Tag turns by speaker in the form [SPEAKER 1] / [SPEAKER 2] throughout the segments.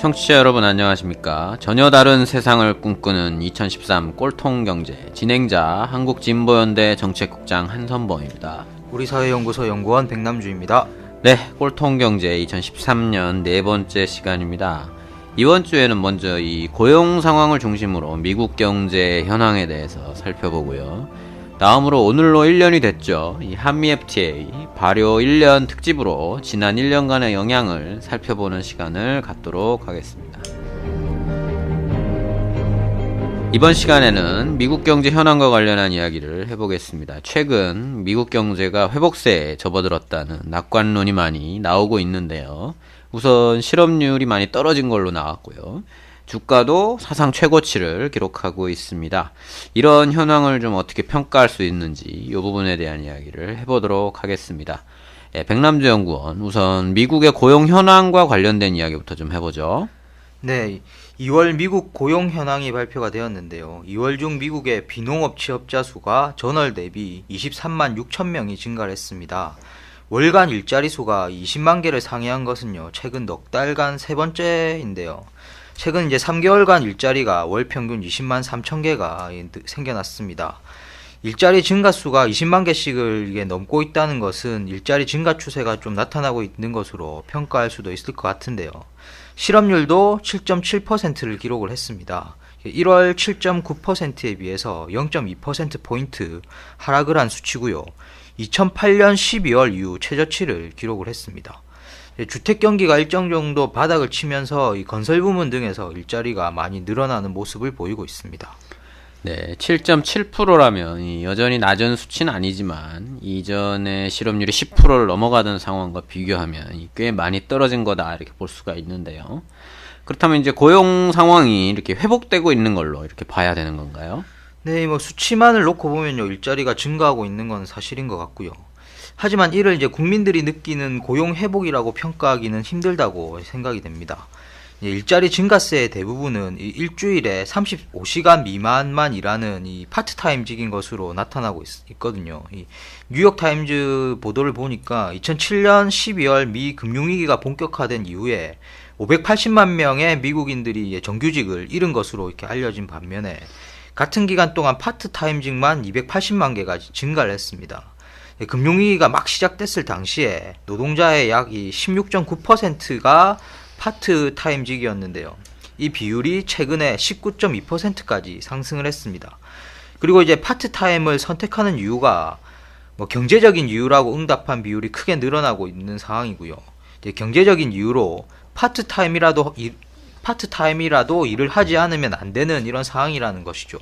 [SPEAKER 1] 청취자 여러분 안녕하십니까. 전혀 다른 세상을 꿈꾸는 2013 꼴통경제 진행자 한국진보연대 정책국장 한선범입니다.
[SPEAKER 2] 우리사회연구소 연구원 백남주입니다.
[SPEAKER 1] 네, 꼴통경제 2013년 네 번째 시간입니다. 이번 주에는 먼저 이 고용 상황을 중심으로 미국 경제 현황에 대해서 살펴보고요. 다음으로 오늘로 1년이 됐죠. 이 한미 FTA 발효 1년 특집으로 지난 1년간의 영향을 살펴보는 시간을 갖도록 하겠습니다. 이번 시간에는 미국 경제 현황과 관련한 이야기를 해보겠습니다. 최근 미국 경제가 회복세에 접어들었다는 낙관론이 많이 나오고 있는데요. 우선 실업률이 많이 떨어진 걸로 나왔고요. 주가도 사상 최고치를 기록하고 있습니다. 이런 현황을 좀 어떻게 평가할 수 있는지 이 부분에 대한 이야기를 해보도록 하겠습니다. 백남주 연구원, 우선 미국의 고용 현황과 관련된 이야기부터 좀 해보죠.
[SPEAKER 2] 네, 2월 미국 고용 현황이 발표가 되었는데요. 2월 중 미국의 비농업 취업자 수가 전월 대비 23만 6천 명이 증가를 했습니다. 월간 일자리 수가 20만 개를 상회한 것은요, 최근 넉 달간 세 번째인데요. 최근 이제 3개월간 일자리가 월 평균 20만 3천 개가 생겨났습니다. 일자리 증가 수가 20만 개씩을 이게 넘고 있다는 것은 일자리 증가 추세가 좀 나타나고 있는 것으로 평가할 수도 있을 것 같은데요. 실업률도 7.7%를 기록을 했습니다. 1월 7.9%에 비해서 0.2%포인트 하락을 한 수치고요. 2008년 12월 이후 최저치를 기록을 했습니다. 주택 경기가 일정 정도 바닥을 치면서 이 건설 부문 등에서 일자리가 많이 늘어나는 모습을 보이고 있습니다.
[SPEAKER 1] 네, 7.7%라면 여전히 낮은 수치는 아니지만 이전에 실업률이 10%를 넘어가던 상황과 비교하면 꽤 많이 떨어진 거다 이렇게 볼 수가 있는데요. 그렇다면 이제 고용 상황이 이렇게 회복되고 있는 걸로 이렇게 봐야 되는 건가요?
[SPEAKER 2] 네, 뭐 수치만을 놓고 보면요, 일자리가 증가하고 있는 건 사실인 것 같고요. 하지만 이를 이제 국민들이 느끼는 고용 회복이라고 평가하기는 힘들다고 생각이 됩니다. 일자리 증가세의 대부분은 일주일에 35시간 미만만 일하는 이 파트타임직인 것으로 나타나고 있거든요. 이 뉴욕타임즈 보도를 보니까 2007년 12월 미 금융위기가 본격화된 이후에 580만 명의 미국인들이 정규직을 잃은 것으로 이렇게 알려진 반면에 같은 기간 동안 파트타임직만 280만 개가 증가를 했습니다. 금융위기가 막 시작됐을 당시에 노동자의 약 16.9%가 파트타임직이었는데요. 이 비율이 최근에 19.2%까지 상승을 했습니다. 그리고 이제 파트타임을 선택하는 이유가 경제적인 이유라고 응답한 비율이 크게 늘어나고 있는 상황이고요. 이제 경제적인 이유로 파트타임이라도 일을 하지 않으면 안 되는 이런 상황이라는 것이죠.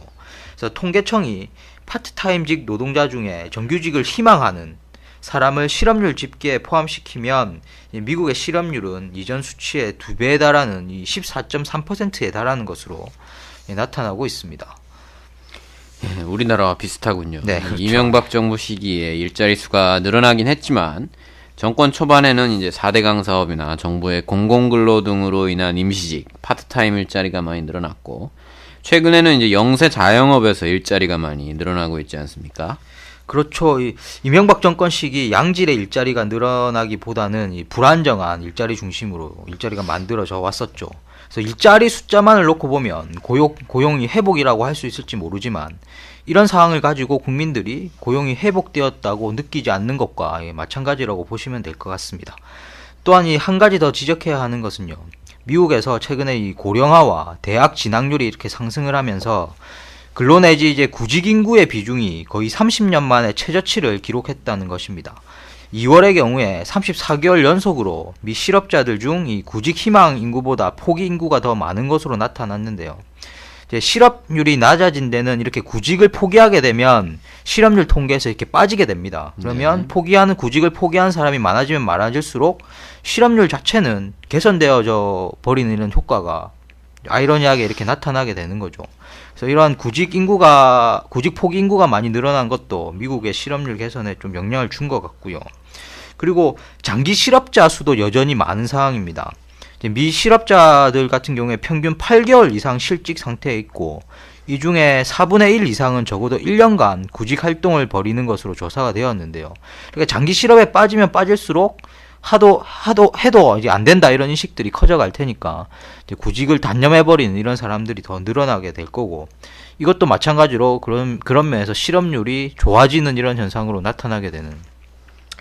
[SPEAKER 2] 그래서 통계청이 파트타임직 노동자 중에 정규직을 희망하는 사람을 실업률 집계에 포함시키면 미국의 실업률은 이전 수치의 2배에 달하는 14.3%에 달하는 것으로 나타나고 있습니다.
[SPEAKER 1] 예, 우리나라와 비슷하군요.
[SPEAKER 2] 네, 그렇죠.
[SPEAKER 1] 이명박 정부 시기에 일자리 수가 늘어나긴 했지만 정권 초반에는 이제 4대강 사업이나 정부의 공공근로 등으로 인한 임시직, 파트타임 일자리가 많이 늘어났고 최근에는 이제 영세 자영업에서 일자리가 많이 늘어나고 있지 않습니까?
[SPEAKER 2] 그렇죠. 이명박 정권 시기 양질의 일자리가 늘어나기보다는 불안정한 일자리 중심으로 일자리가 만들어져 왔었죠. 그래서 일자리 숫자만을 놓고 보면 고용이 회복이라고 할 수 있을지 모르지만 이런 상황을 가지고 국민들이 고용이 회복되었다고 느끼지 않는 것과 마찬가지라고 보시면 될 것 같습니다. 또한 한 가지 더 지적해야 하는 것은요. 미국에서 최근에 이 고령화와 대학 진학률이 이렇게 상승을 하면서 근로 내지 이제 구직 인구의 비중이 거의 30년 만에 최저치를 기록했다는 것입니다. 2월의 경우에 34개월 연속으로 미 실업자들 중 이 구직 희망 인구보다 포기 인구가 더 많은 것으로 나타났는데요. 이제 실업률이 낮아진 데는 이렇게 구직을 포기하게 되면 실업률 통계에서 이렇게 빠지게 됩니다. 그러면 구직을 포기하는 사람이 많아지면 많아질수록 실업률 자체는 개선되어져 버리는 이런 효과가 아이러니하게 이렇게 나타나게 되는 거죠. 그래서 이러한 구직 포기 인구가 많이 늘어난 것도 미국의 실업률 개선에 좀 영향을 준 것 같고요. 그리고 장기 실업자 수도 여전히 많은 상황입니다. 미 실업자들 같은 경우에 평균 8개월 이상 실직 상태에 있고 이 중에 4분의 1 이상은 적어도 1년간 구직 활동을 벌이는 것으로 조사가 되었는데요. 그러니까 장기 실업에 빠지면 빠질수록 해도 이제 안 된다 이런 인식들이 커져갈 테니까 이제 구직을 단념해버리는 이런 사람들이 더 늘어나게 될 거고, 이것도 마찬가지로 그런 면에서 실업률이 좋아지는 이런 현상으로 나타나게 되는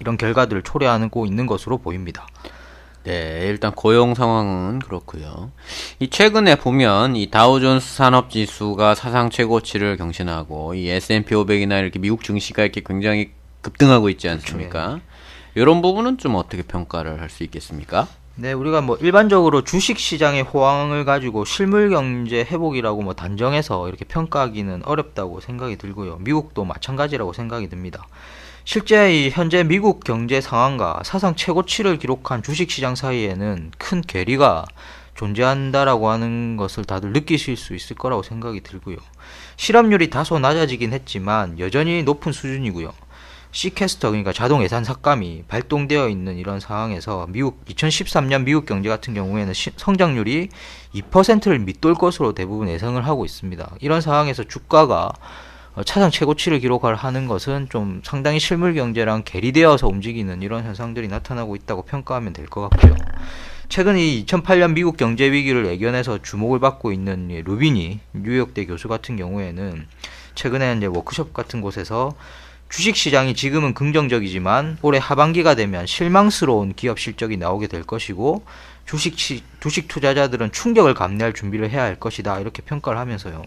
[SPEAKER 2] 이런 결과들을 초래하고 있는 것으로 보입니다.
[SPEAKER 1] 네, 일단 고용 상황은 그렇고요. 이 최근에 보면 이 다우존스 산업 지수가 사상 최고치를 경신하고 이 S&P 500이나 이렇게 미국 증시가 이렇게 굉장히 급등하고 있지 않습니까? 이런 부분은 좀 어떻게 평가를 할 수 있겠습니까?
[SPEAKER 2] 네, 우리가 뭐 일반적으로 주식 시장의 호황을 가지고 실물 경제 회복이라고 뭐 단정해서 이렇게 평가하기는 어렵다고 생각이 들고요. 미국도 마찬가지라고 생각이 듭니다. 실제 이 현재 미국 경제 상황과 사상 최고치를 기록한 주식 시장 사이에는 큰 괴리가 존재한다라고 하는 것을 다들 느끼실 수 있을 거라고 생각이 들고요. 실업률이 다소 낮아지긴 했지만 여전히 높은 수준이고요. C캐스터, 그러니까 자동 예산 삭감이 발동되어 있는 이런 상황에서 2013년 미국 경제 같은 경우에는 성장률이 2%를 밑돌 것으로 대부분 예상을 하고 있습니다. 이런 상황에서 주가가 차상 최고치를 기록하는 것은 좀 상당히 실물 경제랑 괴리되어서 움직이는 이런 현상들이 나타나고 있다고 평가하면 될 것 같고요. 최근 이 2008년 미국 경제 위기를 예견해서 주목을 받고 있는 루비니 뉴욕대 교수 같은 경우에는 최근에 이제 워크숍 같은 곳에서 주식시장이 지금은 긍정적이지만 올해 하반기가 되면 실망스러운 기업 실적이 나오게 될 것이고 주식 투자자들은 충격을 감내할 준비를 해야 할 것이다 이렇게 평가를 하면서요.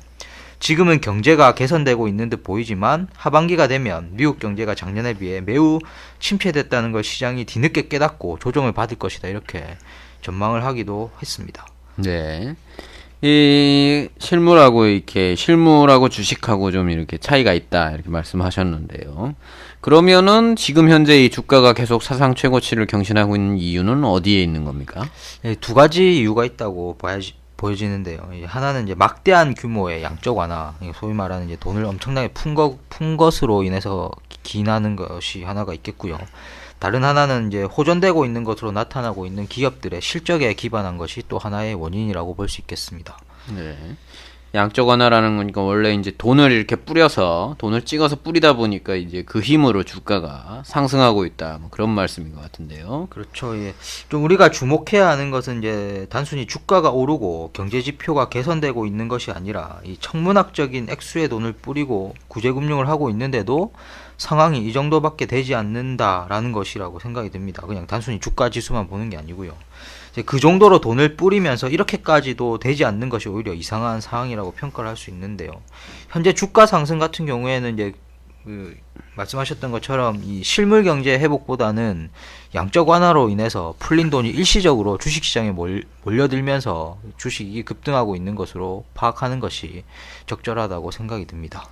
[SPEAKER 2] 지금은 경제가 개선되고 있는 듯 보이지만 하반기가 되면 미국 경제가 작년에 비해 매우 침체됐다는 걸 시장이 뒤늦게 깨닫고 조정을 받을 것이다 이렇게 전망을 하기도 했습니다.
[SPEAKER 1] 네. 이 실물하고 주식하고 좀 이렇게 차이가 있다 이렇게 말씀하셨는데요. 그러면은 지금 현재 이 주가가 계속 사상 최고치를 경신하고 있는 이유는 어디에 있는 겁니까?
[SPEAKER 2] 네, 두 가지 이유가 있다고 보여지는데요. 하나는 이제 막대한 규모의 양적 완화, 소위 말하는 이제 돈을 엄청나게 푼 것으로 인해서 기인하는 것이 하나가 있겠고요. 다른 하나는 이제 호전되고 있는 것으로 나타나고 있는 기업들의 실적에 기반한 것이 또 하나의 원인이라고 볼 수 있겠습니다.
[SPEAKER 1] 네. 양적 완화라는 거니까 원래 이제 돈을 이렇게 돈을 찍어서 뿌리다 보니까 이제 그 힘으로 주가가 상승하고 있다. 뭐 그런 말씀인 것 같은데요.
[SPEAKER 2] 그렇죠. 예. 좀 우리가 주목해야 하는 것은 이제 단순히 주가가 오르고 경제 지표가 개선되고 있는 것이 아니라 이 천문학적인 액수의 돈을 뿌리고 구제금융을 하고 있는데도 상황이 이 정도밖에 되지 않는다라는 것이라고 생각이 듭니다. 그냥 단순히 주가 지수만 보는 게 아니고요. 이제 그 정도로 돈을 뿌리면서 이렇게까지도 되지 않는 것이 오히려 이상한 상황이라고 평가를 할 수 있는데요. 현재 주가 상승 같은 경우에는 이제 말씀하셨던 것처럼 이 실물 경제 회복보다는 양적 완화로 인해서 풀린 돈이 일시적으로 주식시장에 몰려들면서 주식이 급등하고 있는 것으로 파악하는 것이 적절하다고 생각이 듭니다.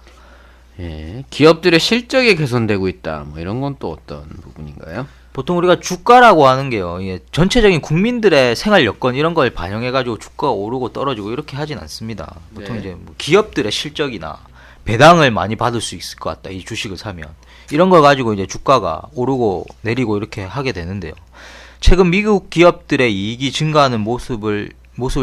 [SPEAKER 1] 예, 기업들의 실적이 개선되고 있다. 뭐 이런 건 또 어떤 부분인가요?
[SPEAKER 2] 보통 우리가 주가라고 하는 게요, 전체적인 국민들의 생활 여건 이런 걸 반영해가지고 주가가 오르고 떨어지고 이렇게 하진 않습니다. 보통
[SPEAKER 1] 네.
[SPEAKER 2] 이제 뭐 기업들의 실적이나 배당을 많이 받을 수 있을 것 같다, 이 주식을 사면. 이런 걸 가지고 이제 주가가 오르고 내리고 이렇게 하게 되는데요. 최근 미국 기업들의 이익이 증가하는 모습을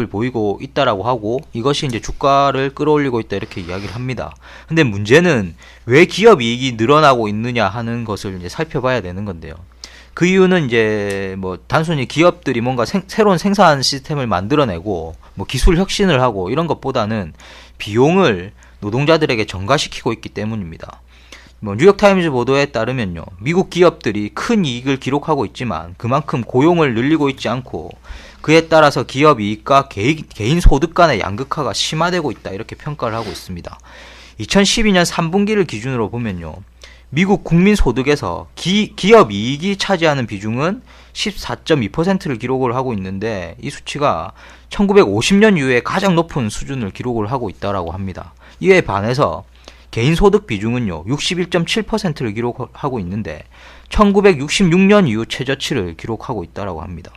[SPEAKER 2] 보이고 있다라고 하고, 이것이 이제 주가를 끌어올리고 있다 이렇게 이야기를 합니다. 근데 문제는 왜 기업 이익이 늘어나고 있느냐 하는 것을 이제 살펴봐야 되는 건데요. 그 이유는 이제 뭐 단순히 기업들이 뭔가 새로운 생산 시스템을 만들어내고 뭐 기술 혁신을 하고 이런 것보다는 비용을 노동자들에게 전가시키고 있기 때문입니다. 뭐 뉴욕타임즈 보도에 따르면요, 미국 기업들이 큰 이익을 기록하고 있지만 그만큼 고용을 늘리고 있지 않고 그에 따라서 기업 이익과 개인 소득 간의 양극화가 심화되고 있다 이렇게 평가를 하고 있습니다. 2012년 3분기를 기준으로 보면요, 미국 국민 소득에서 기업 이익이 차지하는 비중은 14.2%를 기록을 하고 있는데, 이 수치가 1950년 이후에 가장 높은 수준을 기록을 하고 있다라고 합니다. 이에 반해서 개인 소득 비중은요 61.7%를 기록하고 있는데 1966년 이후 최저치를 기록하고 있다라고 합니다.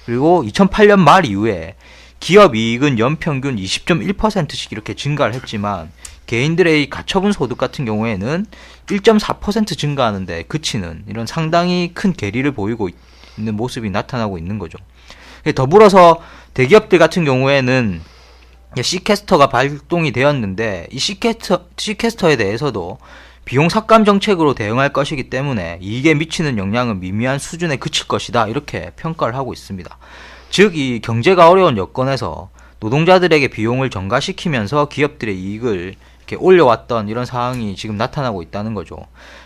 [SPEAKER 2] 그리고 2008년 말 이후에 기업 이익은 연평균 20.1%씩 이렇게 증가를 했지만 개인들의 가처분 소득 같은 경우에는 1.4% 증가하는데 그치는 이런 상당히 큰 괴리를 보이고 있는 모습이 나타나고 있는 거죠. 더불어서 대기업들 같은 경우에는 C캐스터가 발동이 되었는데 이 C캐스터에 대해서도 비용 삭감 정책으로 대응할 것이기 때문에 이익에 미치는 영향은 미미한 수준에 그칠 것이다. 이렇게 평가를 하고 있습니다. 즉, 이 경제가 어려운 여건에서 노동자들에게 비용을 전가시키면서 기업들의 이익을 이렇게 올려왔던 이런 상황이 지금 나타나고 있다는 거죠.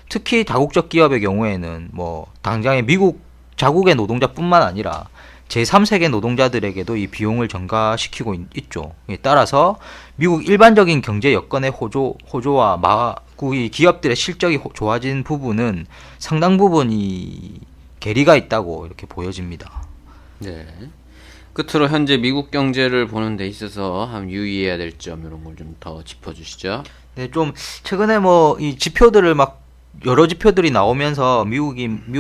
[SPEAKER 2] 특히 다국적 기업의 경우에는 뭐 당장의 미국 자국의 노동자뿐만 아니라 제3세계 노동자들에게도 이 비용을 전가시키고 있죠. 따라서 미국 일반적인 경제 여건의 호조와 이 기업들의 실적이 좋아진 부분은 상당 부분 이 괴리가 있다고 이렇게 보여집니다.
[SPEAKER 1] 네. 끝으로 현재 미국 경제를 보는 데 있어서 한번 유의해야 될 점 이런 걸 좀 더 짚어주시죠.
[SPEAKER 2] 네, 좀 최근에 뭐 이 지표들을 막 여러 지표들이 나오면서 미국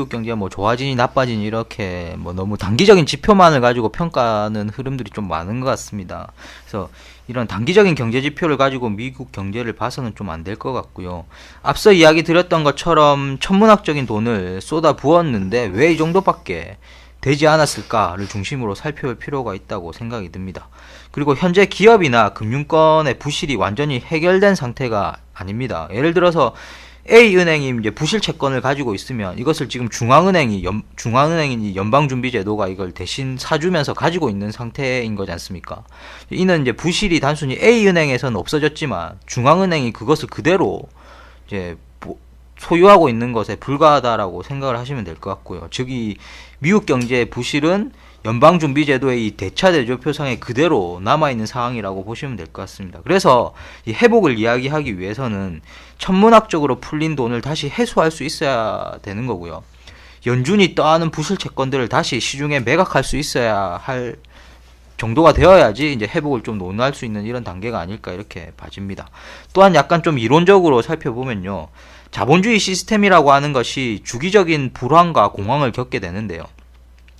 [SPEAKER 2] 경제가 뭐 좋아지니 나빠지니 이렇게 뭐 너무 단기적인 지표만을 가지고 평가하는 흐름들이 좀 많은 것 같습니다. 그래서 이런 단기적인 경제 지표를 가지고 미국 경제를 봐서는 좀 안 될 것 같고요. 앞서 이야기 드렸던 것처럼 천문학적인 돈을 쏟아 부었는데 왜 이 정도밖에 되지 않았을까를 중심으로 살펴볼 필요가 있다고 생각이 듭니다. 그리고 현재 기업이나 금융권의 부실이 완전히 해결된 상태가 아닙니다. 예를 들어서 A은행이 이제 부실 채권을 가지고 있으면 이것을 지금 중앙은행이 연방준비제도가 이걸 대신 사주면서 가지고 있는 상태인 거지 않습니까? 이는 이제 부실이 단순히 A은행에서는 없어졌지만 중앙은행이 그것을 그대로 이제 소유하고 있는 것에 불과하다라고 생각을 하시면 될 것 같고요. 즉, 이 미국 경제의 부실은 연방준비제도의 이 대차대조표상에 그대로 남아있는 상황이라고 보시면 될 것 같습니다. 그래서 이 회복을 이야기하기 위해서는 천문학적으로 풀린 돈을 다시 회수할 수 있어야 되는 거고요. 연준이 떠안은 부실 채권들을 다시 시중에 매각할 수 있어야 할 정도가 되어야지 이제 회복을 좀 논할 수 있는 이런 단계가 아닐까 이렇게 봐집니다. 또한 약간 좀 이론적으로 살펴보면요. 자본주의 시스템이라고 하는 것이 주기적인 불황과 공황을 겪게 되는데요.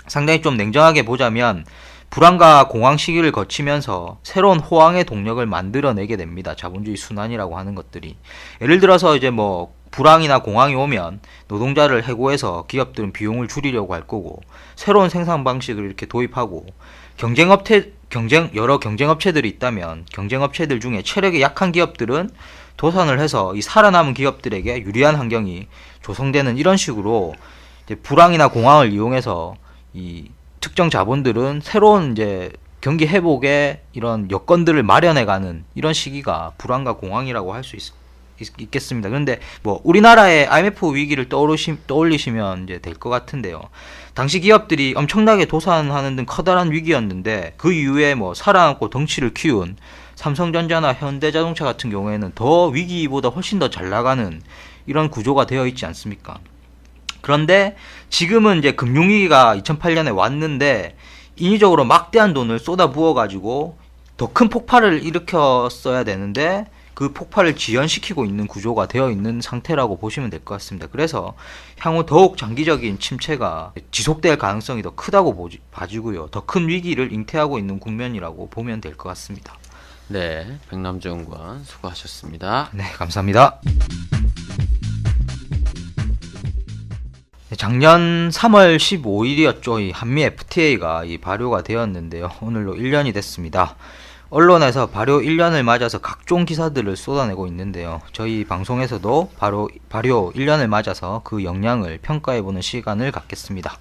[SPEAKER 2] 상당히 좀 냉정하게 보자면 불황과 공황 시기를 거치면서 새로운 호황의 동력을 만들어내게 됩니다. 자본주의 순환이라고 하는 것들이. 예를 들어서 이제 뭐 불황이나 공황이 오면 노동자를 해고해서 기업들은 비용을 줄이려고 할 거고 새로운 생산 방식을 이렇게 도입하고 여러 경쟁업체들이 있다면 경쟁업체들 중에 체력이 약한 기업들은 도산을 해서 이 살아남은 기업들에게 유리한 환경이 조성되는 이런 식으로 이제 불황이나 공황을 이용해서 이 특정 자본들은 새로운 이제 경기 회복의 이런 여건들을 마련해가는 이런 시기가 불황과 공황이라고 할 수 있겠습니다. 그런데 뭐 우리나라의 IMF 위기를 떠올리시면 이제 될 것 같은데요. 당시 기업들이 엄청나게 도산하는 등 커다란 위기였는데 그 이후에 뭐 살아남고 덩치를 키운 삼성전자나 현대자동차 같은 경우에는 더 위기보다 훨씬 더 잘 나가는 이런 구조가 되어 있지 않습니까? 그런데 지금은 이제 금융위기가 2008년에 왔는데 인위적으로 막대한 돈을 쏟아 부어가지고 더 큰 폭발을 일으켰어야 되는데 그 폭발을 지연시키고 있는 구조가 되어 있는 상태라고 보시면 될 것 같습니다. 그래서 향후 더욱 장기적인 침체가 지속될 가능성이 더 크다고 봐지고요. 더 큰 위기를 잉태하고 있는 국면이라고 보면 될 것 같습니다.
[SPEAKER 1] 네, 백남주 연구원 수고하셨습니다.
[SPEAKER 2] 네, 감사합니다. 작년 3월 15일이었죠. 이 한미 FTA가 발효가 되었는데요. 오늘로 1년이 됐습니다. 언론에서 발효 1년을 맞아서 각종 기사들을 쏟아내고 있는데요. 저희 방송에서도 발효 1년을 맞아서 그 영향을 평가해보는 시간을 갖겠습니다.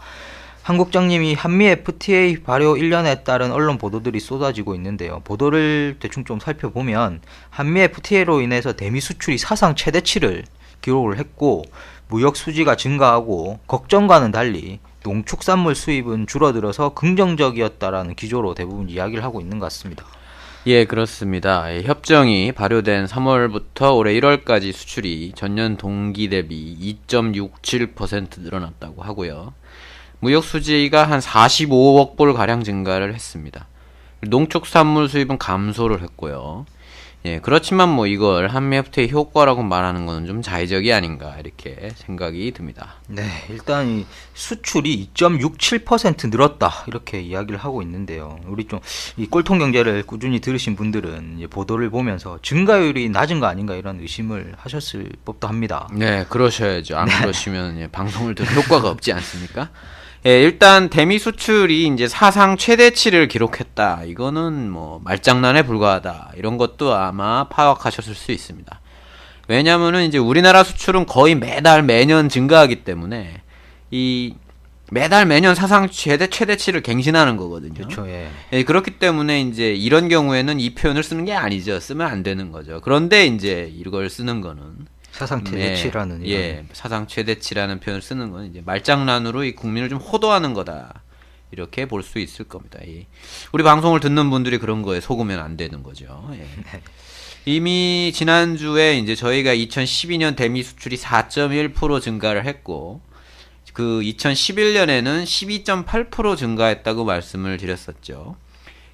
[SPEAKER 2] 한국장님이 한미 FTA 발효 1년에 따른 언론 보도들이 쏟아지고 있는데요. 보도를 대충 좀 살펴보면 한미 FTA로 인해서 대미 수출이 사상 최대치를 기록을 했고 무역 수지가 증가하고 걱정과는 달리 농축산물 수입은 줄어들어서 긍정적이었다라는 기조로 대부분 이야기를 하고 있는 것 같습니다.
[SPEAKER 1] 예, 그렇습니다. 협정이 발효된 3월부터 올해 1월까지 수출이 전년 동기 대비 2.67% 늘어났다고 하고요. 무역 수지가 한 45억 불 가량 증가를 했습니다. 농축산물 수입은 감소를 했고요. 예, 그렇지만 뭐 이걸 한미 FTA 효과라고 말하는 것은 좀 자의적이 아닌가 이렇게 생각이 듭니다.
[SPEAKER 2] 네, 일단 이 수출이 2.67% 늘었다 이렇게 이야기를 하고 있는데요. 우리 좀 이 꼴통 경제를 꾸준히 들으신 분들은 이제 보도를 보면서 증가율이 낮은 거 아닌가 이런 의심을 하셨을 법도 합니다.
[SPEAKER 1] 네, 그러셔야죠. 안 그러시면 예, 방송을 들을 효과가 없지 않습니까? 예, 일단 대미 수출이 이제 사상 최대치를 기록했다. 이거는 뭐 말장난에 불과하다. 이런 것도 아마 파악하셨을 수 있습니다. 왜냐면은 이제 우리나라 수출은 거의 매달 매년 증가하기 때문에 이 매달 매년 사상 최대치를 갱신하는 거거든요.
[SPEAKER 2] 그렇죠. 예.
[SPEAKER 1] 예, 그렇기 때문에 이제 이런 경우에는 이 표현을 쓰는 게 아니죠. 쓰면 안 되는 거죠. 그런데 이제 이걸 쓰는 거는
[SPEAKER 2] 사상 최대치라는
[SPEAKER 1] 예, 사상 최대치라는 표현을 쓰는 건 이제 말장난으로 이 국민을 좀 호도하는 거다. 이렇게 볼 수 있을 겁니다. 우리 방송을 듣는 분들이 그런 거에 속으면 안 되는 거죠. 예. 이미 지난주에 이제 저희가 2012년 대미 수출이 4.1% 증가를 했고, 그 2011년에는 12.8% 증가했다고 말씀을 드렸었죠.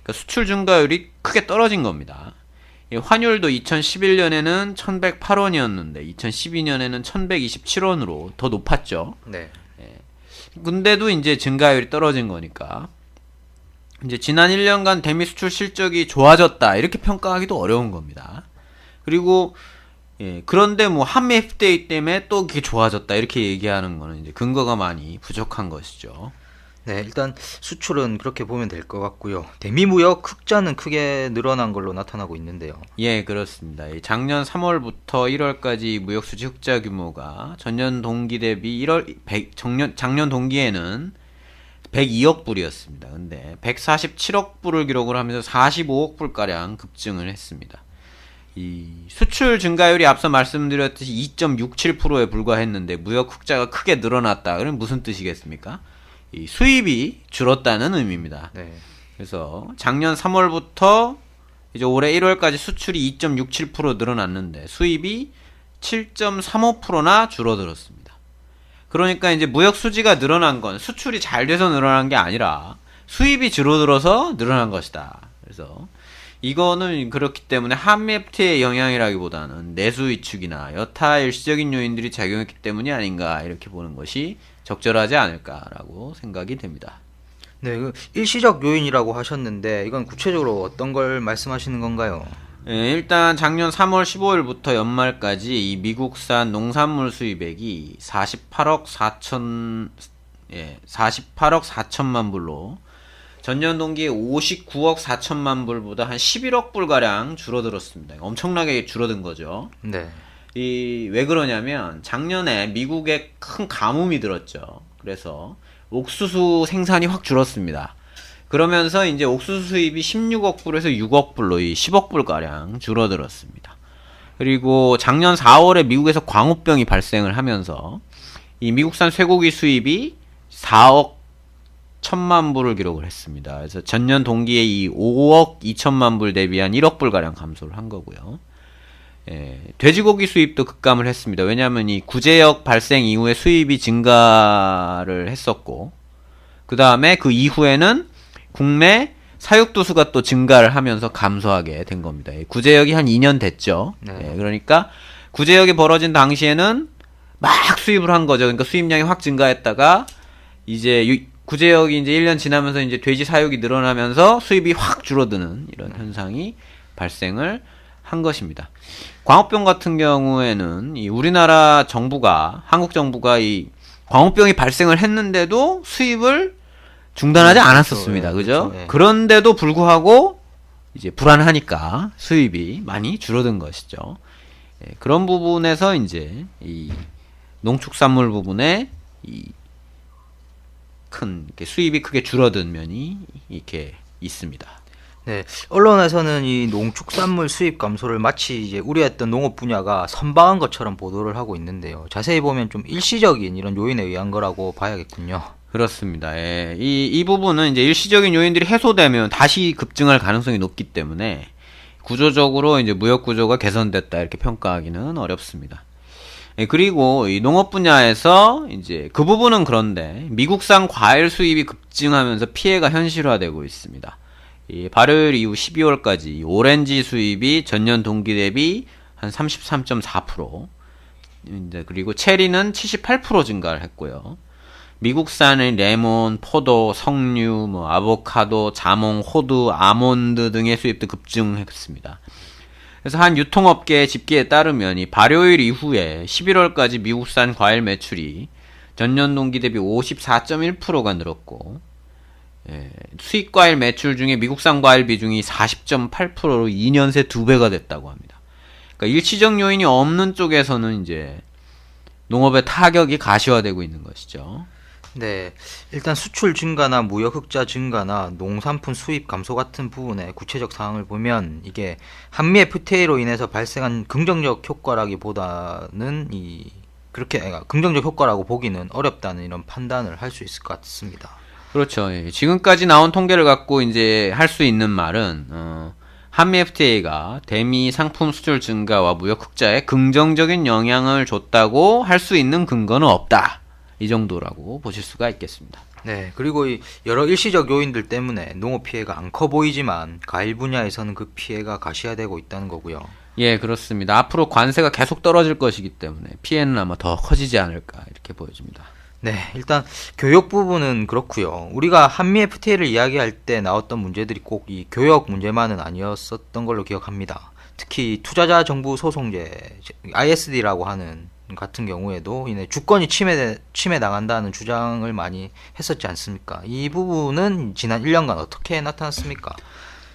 [SPEAKER 1] 그러니까 수출 증가율이 크게 떨어진 겁니다. 환율도 2011년에는 1108원이었는데 2012년에는 1127원으로 더 높았죠.
[SPEAKER 2] 네.
[SPEAKER 1] 근데도 이제 증가율이 떨어진 거니까 이제 지난 1년간 대미 수출 실적이 좋아졌다 이렇게 평가하기도 어려운 겁니다. 그리고 그런데 뭐 한미 FTA 때문에 또 그게 좋아졌다 이렇게 얘기하는 거는 이제 근거가 많이 부족한 것이죠.
[SPEAKER 2] 네, 일단 수출은 그렇게 보면 될 것 같고요. 대미 무역 흑자는 크게 늘어난 걸로 나타나고 있는데요.
[SPEAKER 1] 예, 그렇습니다. 작년 3월부터 1월까지 무역 수지 흑자 규모가 전년 동기 대비 작년 동기에는 102억 불이었습니다. 근데 147억 불을 기록을 하면서 45억 불가량 급증을 했습니다. 이 수출 증가율이 앞서 말씀드렸듯이 2.67%에 불과했는데 무역 흑자가 크게 늘어났다. 그럼 무슨 뜻이겠습니까? 이 수입이 줄었다는 의미입니다.
[SPEAKER 2] 네.
[SPEAKER 1] 그래서 작년 3월부터 이제 올해 1월까지 수출이 2.67% 늘어났는데 수입이 7.35%나 줄어들었습니다. 그러니까 이제 무역 수지가 늘어난 건 수출이 잘 돼서 늘어난 게 아니라 수입이 줄어들어서 늘어난 것이다. 그래서 이거는 그렇기 때문에 한미 FTA의 영향이라기보다는 내수 위축이나 여타 일시적인 요인들이 작용했기 때문이 아닌가 이렇게 보는 것이 적절하지 않을까라고 생각이 됩니다.
[SPEAKER 2] 네, 그 일시적 요인이라고 하셨는데 이건 구체적으로 어떤 걸 말씀하시는 건가요?
[SPEAKER 1] 일단 작년 3월 15일부터 연말까지 이 미국산 농산물 수입액이 48억 4천만 불로 전년 동기에 59억 4천만 불보다 한 11억 불가량 줄어들었습니다. 엄청나게 줄어든 거죠.
[SPEAKER 2] 네.
[SPEAKER 1] 왜 그러냐면 작년에 미국에 큰 가뭄이 들었죠. 그래서 옥수수 생산이 확 줄었습니다. 그러면서 이제 옥수수 수입이 16억 불에서 6억 불로 이 10억 불가량 줄어들었습니다. 그리고 작년 4월에 미국에서 광우병이 발생을 하면서 이 미국산 쇠고기 수입이 4억 1천만 불을 기록을 했습니다. 그래서 전년 동기에 이 5억 2천만 불 대비한 1억 불가량 감소를 한 거고요. 돼지고기 수입도 급감을 했습니다. 왜냐하면 이 구제역 발생 이후에 수입이 증가를 했었고, 그 다음에 그 이후에는 국내 사육두수가 또 증가를 하면서 감소하게 된 겁니다. 구제역이 한 2년 됐죠.
[SPEAKER 2] 네.
[SPEAKER 1] 그러니까 구제역이 벌어진 당시에는 막 수입을 한 거죠. 그러니까 수입량이 확 증가했다가 이제 구제역이 이제 1년 지나면서 이제 돼지 사육이 늘어나면서 수입이 확 줄어드는 이런 현상이 발생을 한 것입니다. 광우병 같은 경우에는 이 우리나라 정부가, 한국 정부가 이 광우병이 발생을 했는데도 수입을 중단하지 않았었습니다. 그죠?
[SPEAKER 2] 그렇죠.
[SPEAKER 1] 그런데도 불구하고 이제 불안하니까 수입이 많이 줄어든 것이죠. 그런 부분에서 이제 이 농축산물 부분에 이 큰 수입이 크게 줄어든 면이 이렇게 있습니다.
[SPEAKER 2] 네, 언론에서는 이 농축산물 수입 감소를 마치 이제 우려했던 농업 분야가 선방한 것처럼 보도를 하고 있는데요. 자세히 보면 좀 일시적인 이런 요인에 의한 거라고 봐야겠군요.
[SPEAKER 1] 그렇습니다. 이 부분은 이제 일시적인 요인들이 해소되면 다시 급증할 가능성이 높기 때문에 구조적으로 이제 무역 구조가 개선됐다 이렇게 평가하기는 어렵습니다. 그리고 이 농업 분야에서 이제 그 부분은 그런데 미국산 과일 수입이 급증하면서 피해가 현실화되고 있습니다. 이 발효일 이후 12월까지 오렌지 수입이 전년 동기 대비 한 33.4%, 이제 그리고 체리는 78% 증가를 했고요. 미국산의 레몬, 포도, 석류, 아보카도, 자몽, 호두, 아몬드 등의 수입도 급증했습니다. 그래서 한 유통업계의 집계에 따르면 이 발효일 이후에 11월까지 미국산 과일 매출이 전년 동기 대비 54.1%가 늘었고, 수입 과일 매출 중에 미국산 과일 비중이 40.8%로 2년 새 2배가 됐다고 합니다. 그러니까 일치적 요인이 없는 쪽에서는 이제 농업의 타격이 가시화되고 있는 것이죠.
[SPEAKER 2] 네, 일단 수출 증가나 무역 흑자 증가나 농산품 수입 감소 같은 부분의 구체적 사항을 보면 이게 한미 FTA로 인해서 발생한 긍정적 효과라기보다는 그렇게 긍정적 효과라고 보기는 어렵다는 이런 판단을 할 수 있을 것 같습니다.
[SPEAKER 1] 그렇죠. 예. 지금까지 나온 통계를 갖고 이제 할 수 있는 말은 한미 FTA가 대미 상품 수출 증가와 무역 흑자에 긍정적인 영향을 줬다고 할 수 있는 근거는 없다. 이 정도라고 보실 수가 있겠습니다.
[SPEAKER 2] 네, 그리고 이 여러 일시적 요인들 때문에 농업 피해가 안 커 보이지만 과일 분야에서는 그 피해가 가시화되고 있다는 거고요.
[SPEAKER 1] 예, 그렇습니다. 앞으로 관세가 계속 떨어질 것이기 때문에 피해는 아마 더 커지지 않을까 이렇게 보여집니다.
[SPEAKER 2] 네, 일단 교역 부분은 그렇고요. 우리가 한미 FTA를 이야기할 때 나왔던 문제들이 꼭 이 교역 문제만은 아니었었던 걸로 기억합니다. 특히 투자자 정부 소송제 ISD라고 하는 같은 경우에도 주권이 침해 나간다는 주장을 많이 했었지 않습니까? 이 부분은 지난 1년간 어떻게 나타났습니까?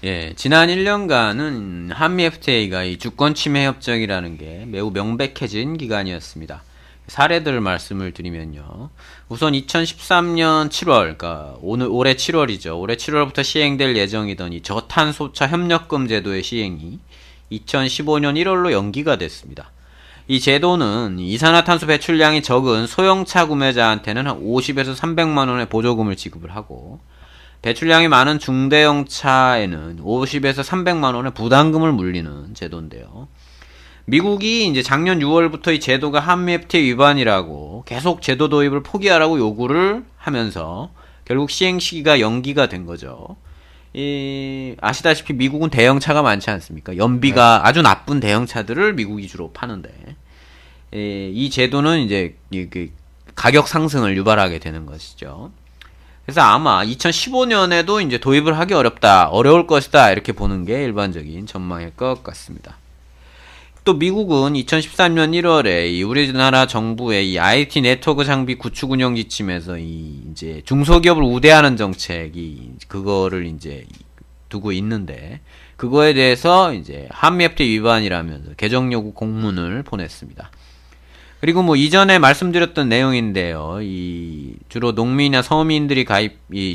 [SPEAKER 1] 예, 지난 1년간은 한미 FTA가 이 주권 침해 협정이라는 게 매우 명백해진 기간이었습니다. 사례들 말씀을 드리면요. 우선 2013년 7월, 그러니까 올해 7월이죠. 올해 7월부터 시행될 예정이던 이 저탄소차 협력금 제도의 시행이 2015년 1월로 연기가 됐습니다. 이 제도는 이산화탄소 배출량이 적은 소형차 구매자한테는 한 50에서 300만 원의 보조금을 지급을 하고 배출량이 많은 중대형 차에는 50에서 300만 원의 부담금을 물리는 제도인데요. 미국이 이제 작년 6월부터 이 제도가 한미 FTA 위반이라고 계속 제도 도입을 포기하라고 요구를 하면서 결국 시행 시기가 연기가 된 거죠. 아시다시피 미국은 대형차가 많지 않습니까? 연비가 네. 아주 나쁜 대형차들을 미국이 주로 파는데, 이 제도는 이제 가격 상승을 유발하게 되는 것이죠. 그래서 아마 2015년에도 이제 도입을 하기 어려울 것이다, 이렇게 보는 게 일반적인 전망일 것 같습니다. 또 미국은 2013년 1월에 이 우리나라 정부의 이 IT 네트워크 장비 구축 운영 지침에서 이제 중소기업을 우대하는 정책이 그거를 이제 두고 있는데 그거에 대해서 이제 한미 FTA 위반이라면서 개정 요구 공문을 보냈습니다. 그리고 뭐 이전에 말씀드렸던 내용인데요. 주로 농민이나 서민들이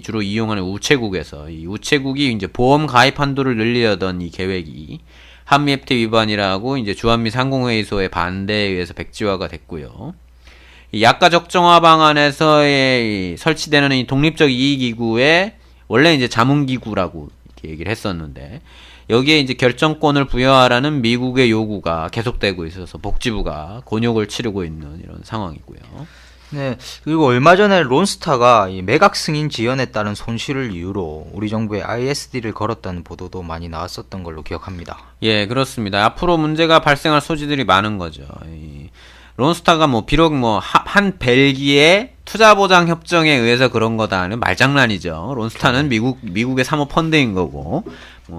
[SPEAKER 1] 주로 이용하는 우체국에서 이 우체국이 이제 보험 가입 한도를 늘리려던 이 계획이 한미 FTA 위반이라고 이제 주한미 상공회의소의 반대에 의해서 백지화가 됐고요. 이 약가 적정화 방안에서 설치되는 이 독립적 이익기구에 원래 이제 자문기구라고 이렇게 얘기를 했었는데 여기에 이제 결정권을 부여하라는 미국의 요구가 계속되고 있어서 복지부가 곤욕을 치르고 있는 이런 상황이고요.
[SPEAKER 2] 네, 그리고 얼마 전에 론스타가 이 매각 승인 지연에 따른 손실을 이유로 우리 정부에 ISD를 걸었다는 보도도 많이 나왔었던 걸로 기억합니다.
[SPEAKER 1] 예, 그렇습니다. 앞으로 문제가 발생할 소지들이 많은 거죠. 론스타가 비록 한 벨기에 투자보장 협정에 의해서 그런 거다는 말장난이죠. 론스타는 미국의 사모 펀드인 거고,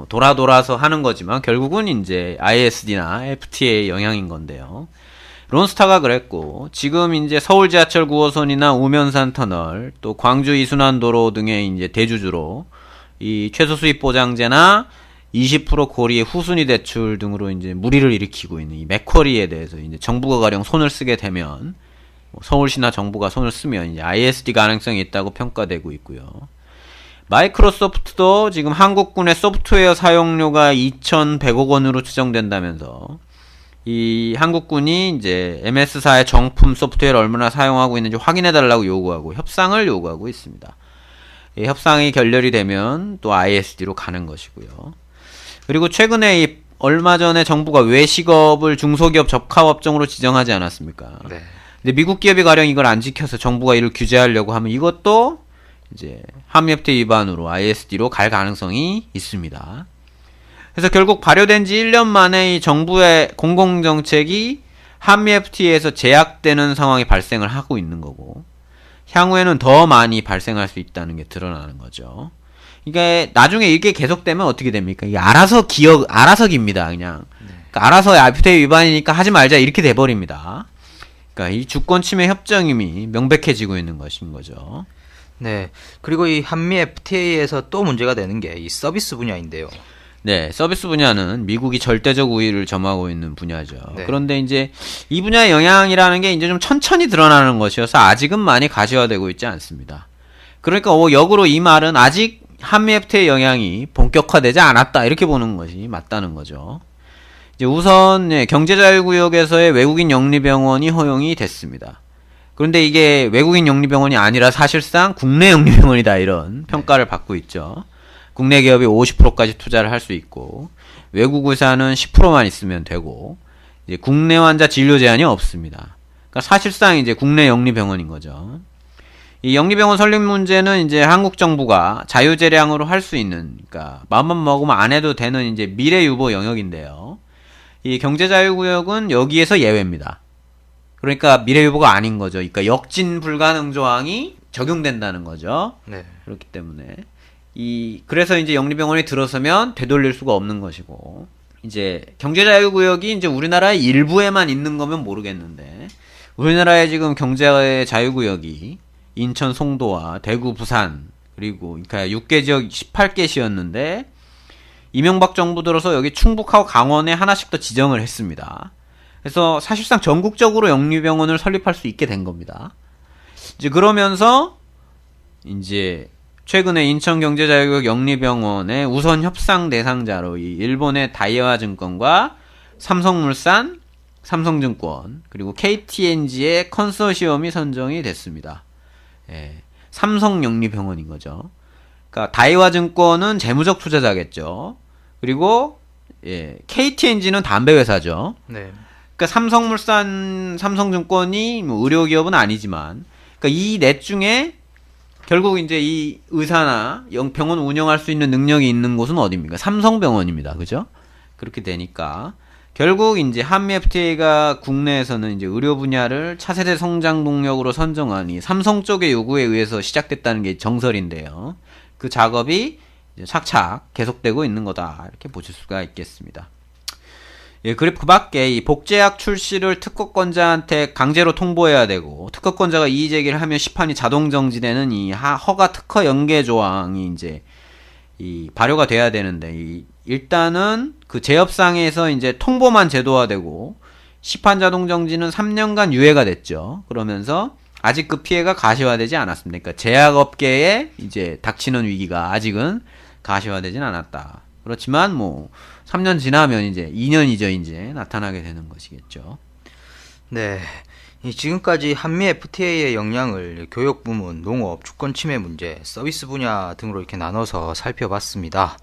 [SPEAKER 1] 돌아서 하는 거지만 결국은 이제 ISD나 FTA의 영향인 건데요. 론스타가 그랬고 지금 이제 서울 지하철 9호선이나 우면산 터널 또 광주 이순환도로 등의 이제 대주주로 이 최소 수입 보장제나 20% 고리의 후순위 대출 등으로 이제 물의를 일으키고 있는 이 맥쿼리에 대해서 이제 정부가 가령 손을 쓰게 되면 서울시나 정부가 손을 쓰면 이제 ISD 가능성이 있다고 평가되고 있고요. 마이크로소프트도 지금 한국군의 소프트웨어 사용료가 2,100억 원으로 추정된다면서 이 한국군이 이제 MS사의 정품 소프트웨어를 얼마나 사용하고 있는지 확인해달라고 요구하고 협상을 요구하고 있습니다. 이 협상이 결렬이 되면 또 ISD로 가는 것이고요. 그리고 최근에 얼마 전에 정부가 외식업을 중소기업 적합업종으로 지정하지 않았습니까? 네. 근데 미국 기업이 가령 이걸 안 지켜서 정부가 이를 규제하려고 하면 이것도 이제 한미 FTA 위반으로 ISD로 갈 가능성이 있습니다. 그래서 결국 발효된 지 1년 만에 이 정부의 공공정책이 한미 FTA에서 제약되는 상황이 발생을 하고 있는 거고 향후에는 더 많이 발생할 수 있다는 게 드러나는 거죠. 이게 나중에 이게 계속되면 어떻게 됩니까? 이게 알아서 깁니다. 그냥. 그러니까 알아서 FTA 위반이니까 하지 말자 이렇게 돼버립니다. 그러니까 이 주권 침해 협정임이 명백해지고 있는 것인 거죠.
[SPEAKER 2] 네. 그리고 이 한미 FTA에서 또 문제가 되는 게 이 서비스 분야인데요.
[SPEAKER 1] 네, 서비스 분야는 미국이 절대적 우위를 점하고 있는 분야죠.
[SPEAKER 2] 네.
[SPEAKER 1] 그런데 이제 이 분야의 영향이라는 게 이제 좀 천천히 드러나는 것이어서 아직은 많이 가시화되고 있지 않습니다. 그러니까 역으로 이 말은 아직 한미 FTA의 영향이 본격화되지 않았다 이렇게 보는 것이 맞다는 거죠. 이제 우선 경제자유구역에서의 외국인 영리병원이 허용이 됐습니다. 그런데 이게 외국인 영리병원이 아니라 사실상 국내 영리병원이다 이런 평가를 받고 있죠. 국내 기업이 50%까지 투자를 할 수 있고 외국 의사는 10%만 있으면 되고 이제 국내 환자 진료 제한이 없습니다. 그러니까 사실상 이제 국내 영리병원인 거죠. 이 영리병원 설립 문제는 이제 한국 정부가 자유재량으로 할 수 있는, 그러니까 마음만 먹으면 안 해도 되는 이제 미래 유보 영역인데요. 이 경제자유구역은 여기에서 예외입니다. 그러니까 미래 유보가 아닌 거죠. 그러니까 역진 불가능 조항이 적용된다는 거죠.
[SPEAKER 2] 네.
[SPEAKER 1] 그렇기 때문에 그래서 이제 영리병원이 들어서면 되돌릴 수가 없는 것이고, 이제 경제자유구역이 이제 우리나라의 일부에만 있는 거면 모르겠는데, 우리나라에 지금 경제자유구역이 인천, 송도와 대구, 부산, 그리고 그러니까 6개 지역 18개 시였는데, 이명박 정부 들어서 여기 충북하고 강원에 하나씩 더 지정을 했습니다. 그래서 사실상 전국적으로 영리병원을 설립할 수 있게 된 겁니다. 이제 그러면서 이제 최근에 인천경제자유구역 영리병원의 우선 협상 대상자로 이 일본의 다이와증권과 삼성물산, 삼성증권, 그리고 KTNG의 컨소시엄이 선정이 됐습니다. 예, 삼성 영리병원인 거죠. 그러니까 다이와증권은 재무적 투자자겠죠. 그리고 KTNG는 담배 회사죠.
[SPEAKER 2] 네.
[SPEAKER 1] 그러니까 삼성물산, 삼성증권이 뭐 의료기업은 아니지만, 그러니까 이 넷 중에 결국 이제 이 의사나 병원 운영할 수 있는 능력이 있는 곳은 어디입니까? 삼성병원입니다. 그죠? 그렇게 되니까 결국 이제 한미 FTA가 국내에서는 이제 의료 분야를 차세대 성장 동력으로 선정하니 삼성 쪽의 요구에 의해서 시작됐다는 게 정설인데요. 그 작업이 이제 착착 계속되고 있는 거다 이렇게 보실 수가 있겠습니다. 예, 그리고 그 밖에 이 복제약 출시를 특허권자한테 강제로 통보해야 되고, 특허권자가 이의 제기를 하면 시판이 자동 정지되는 이 허가 특허 연계 조항이 이제 이 발효가 돼야 되는데, 일단은 그 제협상에서 이제 통보만 제도화되고 시판 자동 정지는 3년간 유예가 됐죠. 그러면서 아직 그 피해가 가시화되지 않았습니다. 그러니까 제약업계에 이제 닥치는 위기가 아직은 가시화되진 않았다. 그렇지만 뭐 3년 지나면 이제 2년이죠, 이제 나타나게 되는 것이겠죠.
[SPEAKER 2] 네. 지금까지 한미 FTA의 영향을 교육 부문, 농업, 주권 침해 문제, 서비스 분야 등으로 이렇게 나눠서 살펴봤습니다.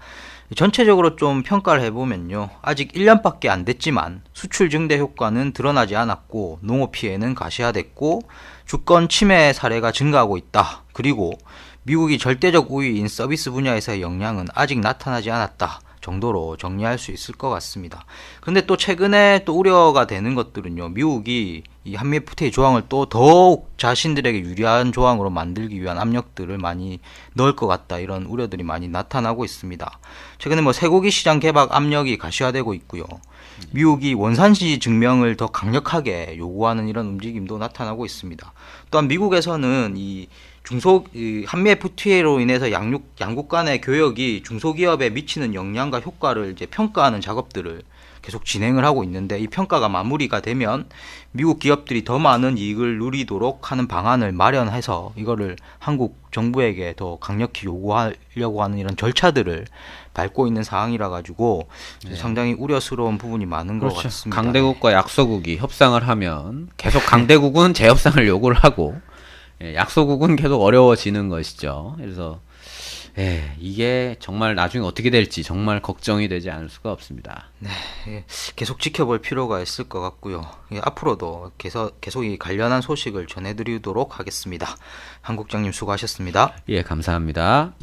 [SPEAKER 2] 전체적으로 좀 평가를 해보면요. 아직 1년밖에 안 됐지만 수출 증대 효과는 드러나지 않았고, 농업 피해는 가시화됐고, 주권 침해 사례가 증가하고 있다. 그리고 미국이 절대적 우위인 서비스 분야에서의 영향은 아직 나타나지 않았다 정도로 정리할 수 있을 것 같습니다. 근데 또 최근에 또 우려가 되는 것들은요, 미국이 이 한미 FTA 조항을 또 더욱 자신들에게 유리한 조항으로 만들기 위한 압력들을 많이 넣을 것 같다, 이런 우려들이 많이 나타나고 있습니다. 최근에 뭐 쇠고기 시장 개박 압력이 가시화되고 있고요. 미국이 원산지 증명을 더 강력하게 요구하는 이런 움직임도 나타나고 있습니다. 또한 미국에서는 이 한미 FTA로 인해서 양국 간의 교역이 중소기업에 미치는 영향과 효과를 이제 평가하는 작업들을 계속 진행을 하고 있는데, 이 평가가 마무리가 되면 미국 기업들이 더 많은 이익을 누리도록 하는 방안을 마련해서 이거를 한국 정부에게 더 강력히 요구하려고 하는 이런 절차들을 밟고 있는 상황이라 가지고 상당히 우려스러운 부분이 많은 것 같습니다.
[SPEAKER 1] 강대국과 약소국이 협상을 하면 계속 강대국은 재협상을 요구를 하고, 약소국은 계속 어려워지는 것이죠. 그래서 이게 정말 나중에 어떻게 될지 정말 걱정이 되지 않을 수가 없습니다.
[SPEAKER 2] 네, 계속 지켜볼 필요가 있을 것 같고요. 앞으로도 계속 이 관련한 소식을 전해드리도록 하겠습니다. 한 국장님 수고하셨습니다.
[SPEAKER 1] 예, 감사합니다.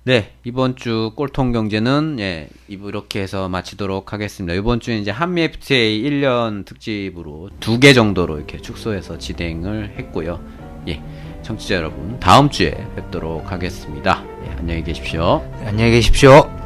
[SPEAKER 1] 네, 이번 주 꼴통경제는 이렇게 해서 마치도록 하겠습니다. 이번 주에 이제 한미 FTA 1년 특집으로 2개 정도로 이렇게 축소해서 진행을 했고요. 예, 청취자 여러분, 다음 주에 뵙도록 하겠습니다. 예, 안녕히 계십시오.
[SPEAKER 2] 네, 안녕히 계십시오.